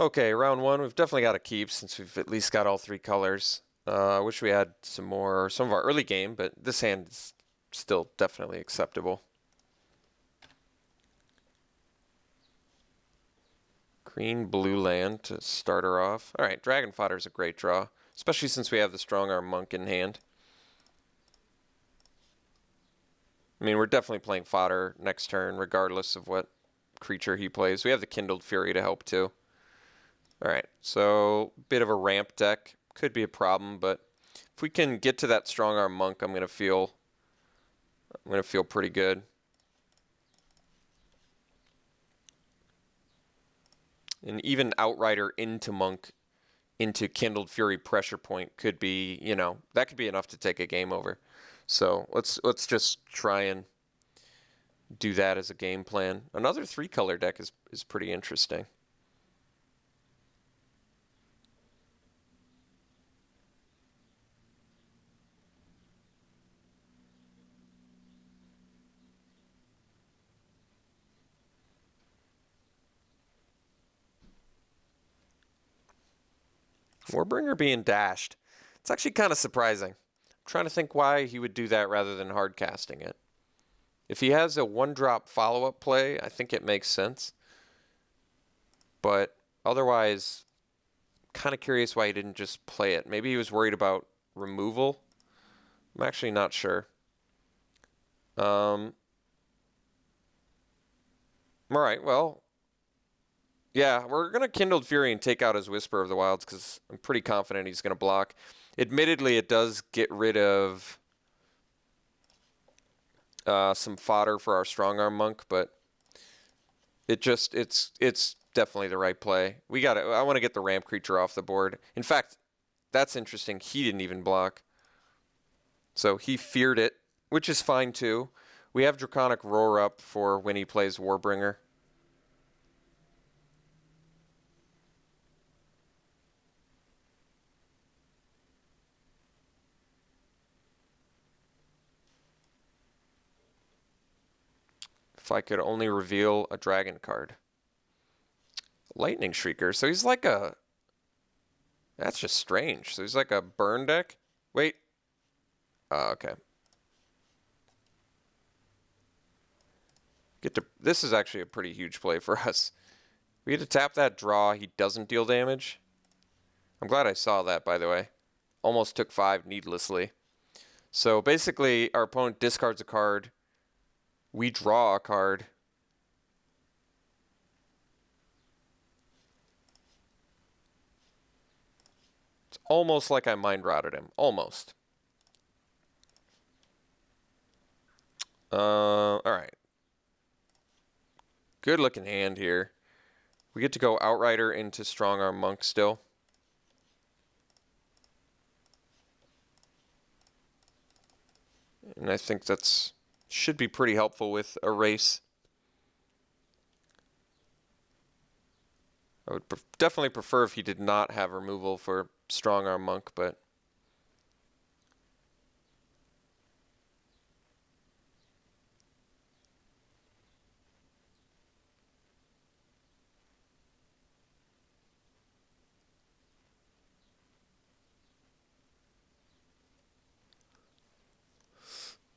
Okay, round one, we've definitely got to keep since we've at least got all three colors. I wish we had some of our early game, but this hand is still definitely acceptable. Green, blue land to start her off. All right, Dragon Fodder is a great draw, especially since we have the Strong Arm Monk in hand. I mean, we're definitely playing fodder next turn, regardless of what creature he plays. We have the Kindled Fury to help too. All right, so bit of a ramp deck could be a problem, but if we can get to that Strong Arm Monk, I'm gonna feel pretty good. And even Outrider into Monk into Kindled Fury pressure point could be, you know, that could be enough to take a game over. So let's just try and do that as a game plan. Another 3-color deck is pretty interesting. Warbringer being dashed. It's actually kind of surprising. I'm trying to think why he would do that rather than hard casting it. If he has a 1-drop follow-up play, I think it makes sense. But otherwise, kind of curious why he didn't just play it. Maybe he was worried about removal. I'm actually not sure. All right, well, yeah, we're going to Kindled Fury and take out his Whisper of the Wilds because I'm pretty confident he's going to block. Admittedly, it does get rid of some fodder for our Strong Arm Monk, but it's definitely the right play. I want to get the ramp creature off the board. In fact, that's interesting. He didn't even block. So he feared it, which is fine too. We have Draconic Roar up for when he plays Warbringer. If I could only reveal a dragon card. Lightning Shrieker. So he's like a... That's just strange. So he's like a burn deck? Wait. Okay. This is actually a pretty huge play for us. We get to tap that draw. He doesn't deal damage. I'm glad I saw that, by the way. Almost took 5 needlessly. So basically, our opponent discards a card. We draw a card. It's almost like I mind routed him. Almost. All right. Good looking hand here. We get to go Outrider into Strong Arm Monk still. And I think that's should be pretty helpful with Erase. I would definitely prefer if he did not have removal for Strong Arm Monk, but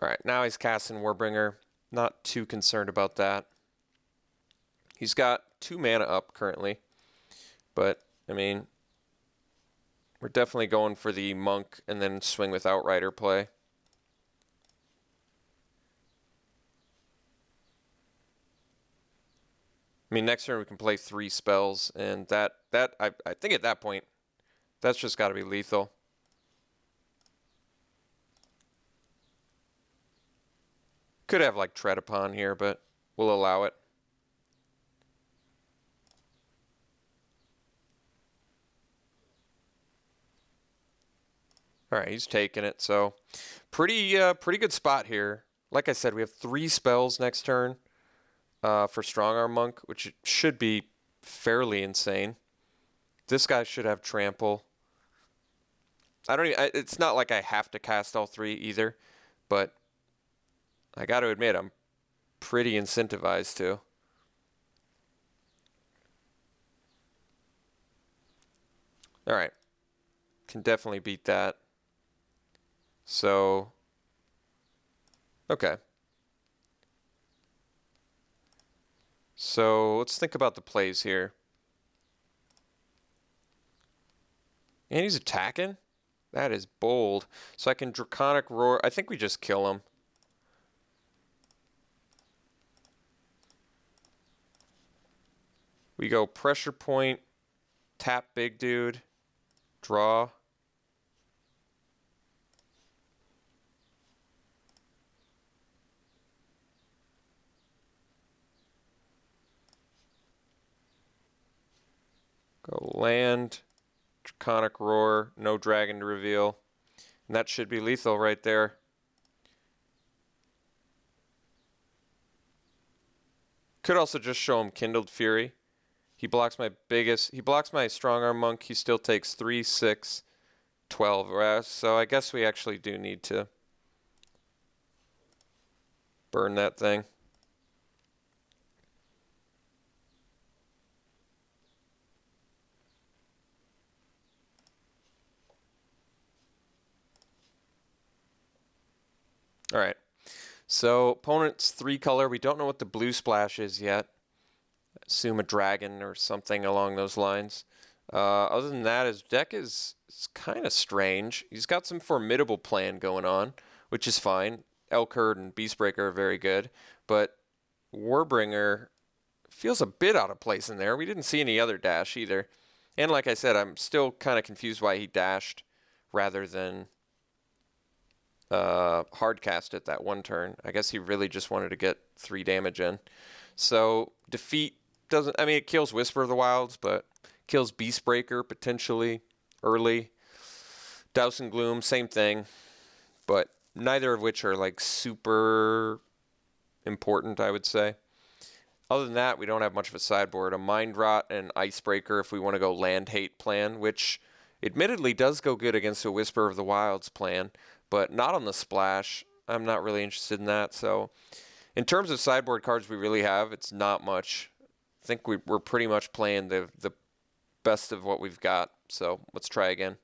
all right, now he's casting Warbringer. Not too concerned about that. He's got 2 mana up currently, but I mean, we're definitely going for the Monk and then swing with Outrider play. I mean, next turn we can play 3 spells, and I think at that point, that's just got to be lethal. Could have like Tread Upon here, but we'll allow it. All right, he's taking it. So pretty good spot here. Like I said, we have 3 spells next turn for Strong Arm Monk, which should be fairly insane. This guy should have Trample. It's not like I have to cast all 3 either, but I got to admit I'm pretty incentivized to. All right. Can definitely beat that. So, okay. So let's think about the plays here. And he's attacking? That is bold. So I can Draconic Roar. I think we just kill him. We go Pressure Point, tap big dude, draw. Go land, Draconic Roar, no dragon to reveal. And that should be lethal right there. Could also just show him Kindled Fury. He blocks my strong arm monk. He still takes 3, 6, 12. So I guess we actually do need to burn that thing. All right. So opponent's 3 color. We don't know what the blue splash is yet. Assume a dragon or something along those lines. Other than that, his deck is kind of strange. He's got some formidable plan going on, which is fine. Elkherd and Beastbreaker are very good, but Warbringer feels a bit out of place in there. We didn't see any other dash either. And like I said, I'm still kind of confused why he dashed rather than hard cast it that one turn. I guess he really just wanted to get 3 damage in. So defeat doesn't, I mean, it kills Whisper of the Wilds, but kills Beastbreaker potentially early. Douse and Gloom, same thing, but neither of which are like super important, I would say. Other than that, we don't have much of a sideboard. A Mind Rot and Icebreaker if we want to go land hate plan, which admittedly does go good against a Whisper of the Wilds plan, but not on the splash. I'm not really interested in that. So in terms of sideboard cards we really have, it's not much. I think we're pretty much playing the best of what we've got. So let's try again.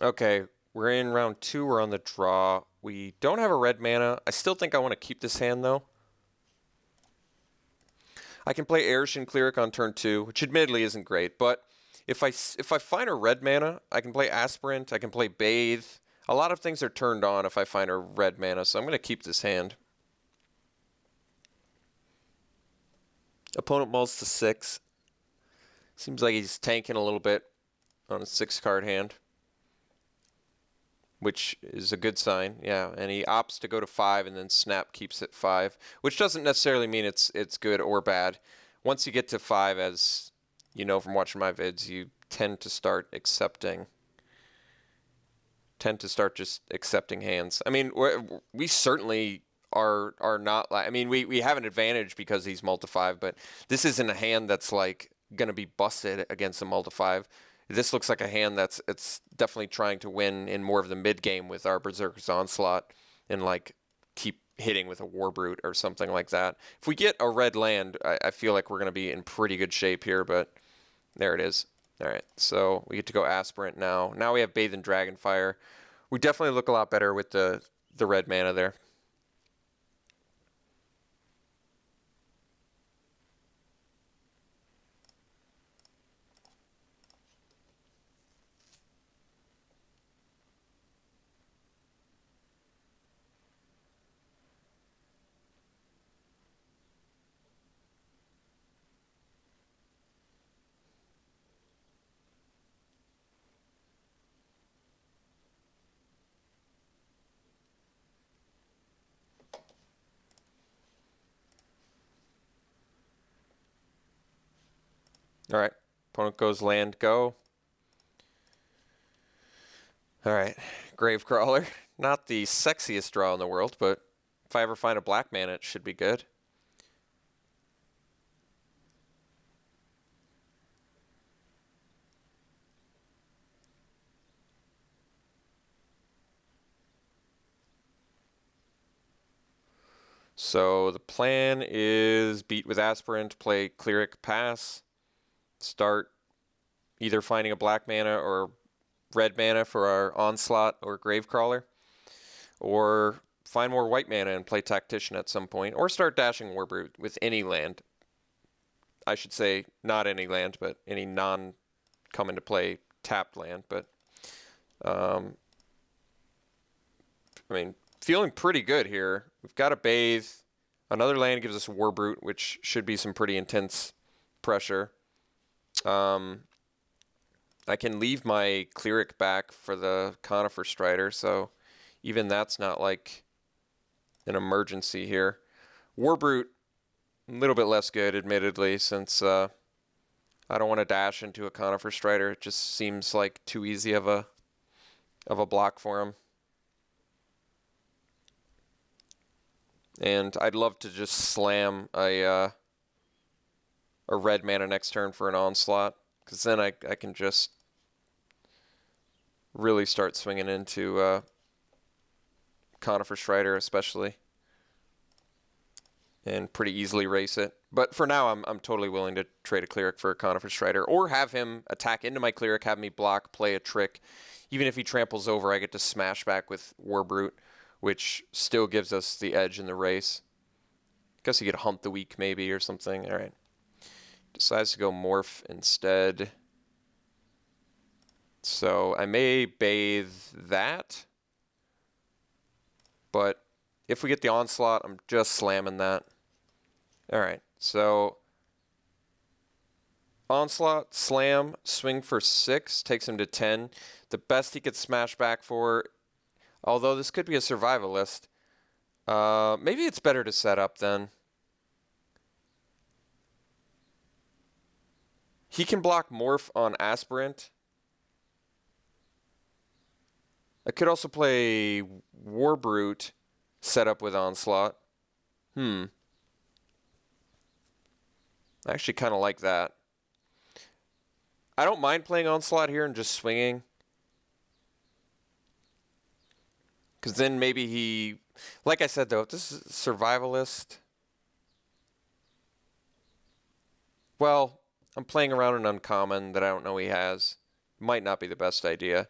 Okay, we're in round 2. We're on the draw. We don't have a red mana. I still think I want to keep this hand, though. I can play Aerishin Cleric on turn 2, which admittedly isn't great, but if I find a red mana, I can play Aspirant, I can play Bathe. A lot of things are turned on if I find a red mana, so I'm going to keep this hand. Opponent mulls to 6. Seems like he's tanking a little bit on a 6-card hand, which is a good sign, yeah. And he opts to go to 5, and then Snap keeps it 5, which doesn't necessarily mean it's good or bad. Once you get to 5, as you know from watching my vids, you tend to start just accepting hands. I mean, we certainly are not. I mean, we have an advantage because he's multi-5, but this isn't a hand that's like going to be busted against a multi-5. This looks like a hand it's definitely trying to win in more of the mid game with our Berserker's Onslaught and like keep hitting with a Warbrute or something like that. If we get a red land, I feel like we're going to be in pretty good shape here, but there it is. All right, so we get to go Aspirant now. Now we have Bathe in Dragonfire. We definitely look a lot better with the red mana there. All right, opponent goes land, go. All right, Gravecrawler. Not the sexiest draw in the world, but if I ever find a black mana, it should be good. So the plan is beat with Aspirant, play Cleric, pass, start either finding a black mana or red mana for our Onslaught or Gravecrawler, or find more white mana and play Tactician at some point, or start dashing Warbrute with any land. I should say not any land, but any non-come into play tapped land. But I mean, feeling pretty good here. We've got a Bathe. Another land gives us Warbrute, which should be some pretty intense pressure. I can leave my Cleric back for the Conifer Strider, so even that's not like an emergency here. Warbrute, a little bit less good, admittedly, since I don't want to dash into a Conifer Strider. It just seems like too easy of a block for him. And I'd love to just slam a red mana next turn for an Onslaught, because then I can just really start swinging into Conifer Strider especially, and pretty easily race it. But for now, I'm totally willing to trade a Cleric for a Conifer Strider, or have him attack into my Cleric, have me block, play a trick. Even if he tramples over, I get to smash back with Warbrute, which still gives us the edge in the race. Guess he could Hunt the Weak maybe or something. All right. Decides to go Morph instead. So I may Bathe that. But if we get the Onslaught, I'm just slamming that. All right. So Onslaught, slam, swing for 6, takes him to 10. The best he could smash back for, although this could be a survivalist, maybe it's better to set up then. He can block Morph on Aspirant. I could also play Warbrute set up with Onslaught. I actually kind of like that. I don't mind playing Onslaught here and just swinging. Because then maybe he... Like I said, though, if this is survivalist... Well, I'm playing around an uncommon that I don't know he has. Might not be the best idea.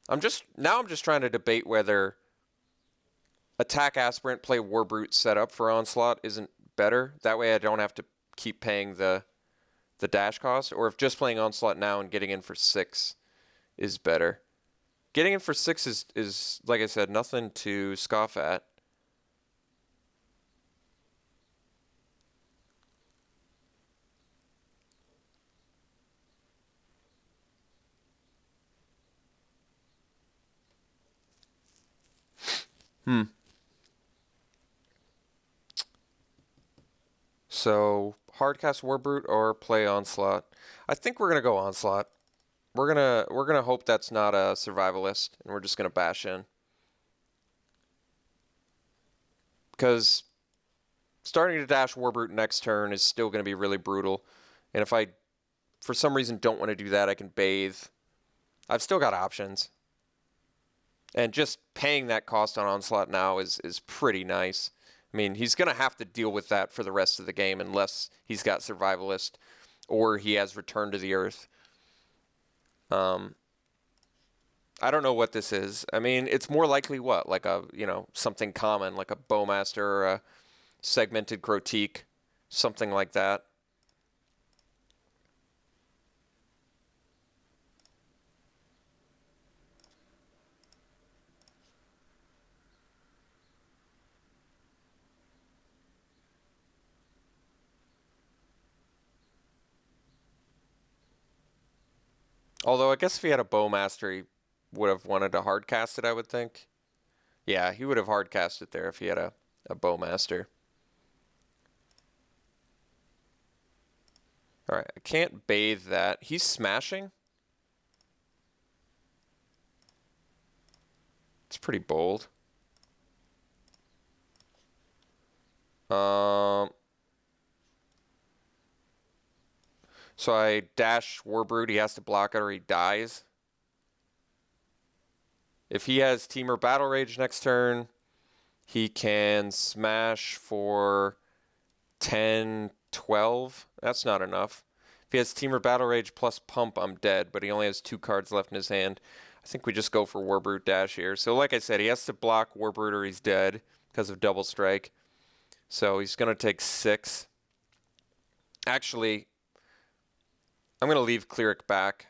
I'm just trying to debate whether attack Aspirant, play Warbrute set up for Onslaught isn't better. That way I don't have to keep paying the dash cost, or if just playing Onslaught now and getting in for 6 is better. Getting in for 6 is like I said, nothing to scoff at. So hardcast Warbrute or play Onslaught. I think we're gonna go Onslaught. We're gonna hope that's not a survivalist, and we're just gonna bash in. Because starting to dash Warbrute next turn is still gonna be really brutal. And if I, for some reason, don't want to do that, I can Bathe. I've still got options. And just paying that cost on Onslaught now is pretty nice. I mean, he's going to have to deal with that for the rest of the game unless he's got Survivalist or he has Return to the Earth. I don't know what this is. I mean, it's more likely what? Like a, something common, like a Bowmaster or a Segmented Crotique, something like that. Although I guess if he had a Bowmaster, he would have wanted to hardcast it, I would think. Yeah, he would have hardcast it there if he had a Bowmaster. Alright, I can't Bathe that. He's smashing? It's pretty bold. So I dash Warbrute, he has to block it or he dies. If he has Team or Battle Rage next turn, He can smash for 10, 12. That's not enough. If he has Teamer Battle Rage plus Pump, I'm dead, but he only has 2 cards left in his hand. I think we just go for Warbrute Dash here. So like I said, he has to block Warbrute or he's dead because of Double Strike. So he's going to take 6. Actually, I'm going to leave Cleric back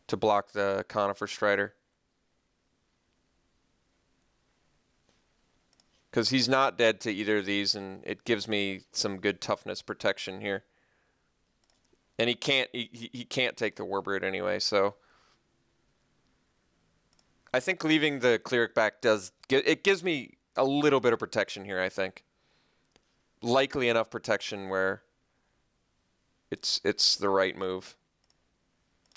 to block the Conifer Strider. Because he's not dead to either of these, and it gives me some good toughness protection here. And he can't take the Warbrute anyway, so I think leaving the Cleric back gives me a little bit of protection here, I think. Likely enough protection where it's the right move.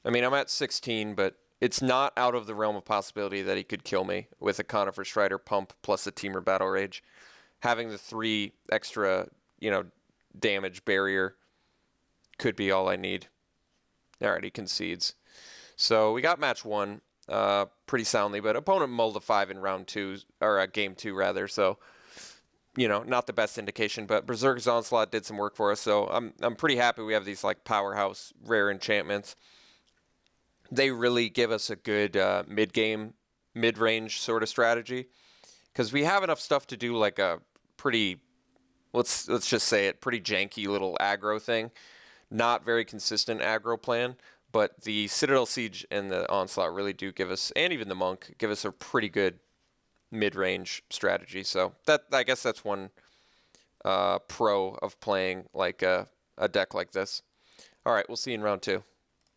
I mean, I'm at 16, but it's not out of the realm of possibility that he could kill me with a Conifer Strider Pump plus a Teamer Battle Rage. Having the 3 extra, damage barrier could be all I need. All right, he concedes. So we got match 1 pretty soundly, but opponent mulled a 5 in round 2, or game 2 rather. So, not the best indication, but Berserker's Onslaught did some work for us. So I'm pretty happy we have these like powerhouse rare enchantments. They really give us a good mid-game, mid-range sort of strategy, because we have enough stuff to do like a pretty, let's just say it, pretty janky little aggro thing. Not very consistent aggro plan, but the Citadel Siege and the Onslaught really do give us, and even the Monk, give us a pretty good mid-range strategy. So I guess that's one pro of playing like a deck like this. All right, we'll see you in round 2.